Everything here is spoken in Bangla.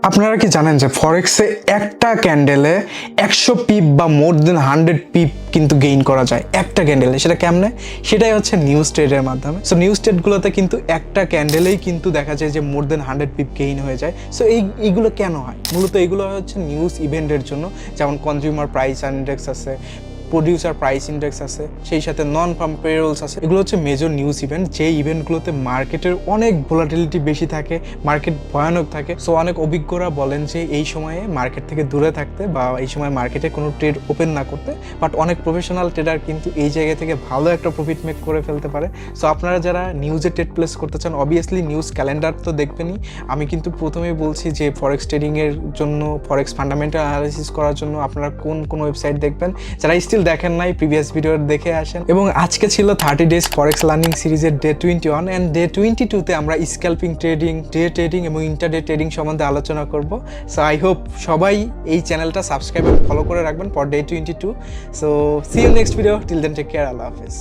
আপনারা কি জানেন যে ফরেক্সে একটা ক্যান্ডেলে 100 পিপ বা মোর দেন 100 পিপ কিন্তু গেইন করা যায় একটা ক্যান্ডেলে। সেটা কেমনে? সেটাই হচ্ছে নিউজ ট্রেডের মাধ্যমে। সো নিউজ ট্রেডগুলোতে কিন্তু একটা ক্যান্ডেলেই কিন্তু দেখা যায় যে মোর দেন 100 পিপ গেইন হয়ে যায়। সো এইগুলো কেন হয়? মূলত এইগুলো হচ্ছে নিউজ ইভেন্টের জন্য, যেমন কনজিউমার প্রাইস ইন্ডেক্স আছে, প্রডিউসার প্রাইস ইন্ডেক্স আছে, সেই সাথে নন ফার্ম পেরোলস আছে। এগুলো হচ্ছে মেজর নিউজ ইভেন্ট, যে ইভেন্টগুলোতে মার্কেটের অনেক ভোলাটিলিটি বেশি থাকে, মার্কেট ভয়ানক থাকে। সো অনেক অভিজ্ঞরা বলেন যে এই সময়ে মার্কেট থেকে দূরে থাকতে বা এই সময় মার্কেটে কোনো ট্রেড ওপেন না করতে। বাট অনেক প্রফেশনাল ট্রেডার কিন্তু এই জায়গা থেকে ভালো একটা প্রফিট মেক করে ফেলতে পারে। সো আপনারা যারা নিউজে ট্রেড প্লেস করতে চান, অবভিয়াসলি নিউজ ক্যালেন্ডার তো দেখবেনই। আমি কিন্তু প্রথমেই বলছি যে ফরেক্স ট্রেডিংয়ের জন্য, ফরেক্স ফান্ডামেন্টাল অ্যানালাইসিস করার জন্য আপনারা কোন ওয়েবসাইট দেখবেন। যারা স্টিল দেখেন নাই, প্রিভিয়াস ভিডিও দেখে আসেন। এবং আজকে ছিল 30 ডেজ ফরেক্স লার্নিং সিরিজের ডে 21 অ্যান্ড ডে 22-তে আমরা স্ক্যাল্পিং ট্রেডিং, ডে ট্রেডিং এবং ইন্টারডে ট্রেডিং সম্বন্ধে আলোচনা করব। সো আই হোপ সবাই এই চ্যানেলটা সাবস্ক্রাইব এবং ফলো করে রাখবেন for day 22। So see you next video, till then take care, আল্লাহ হাফেজ।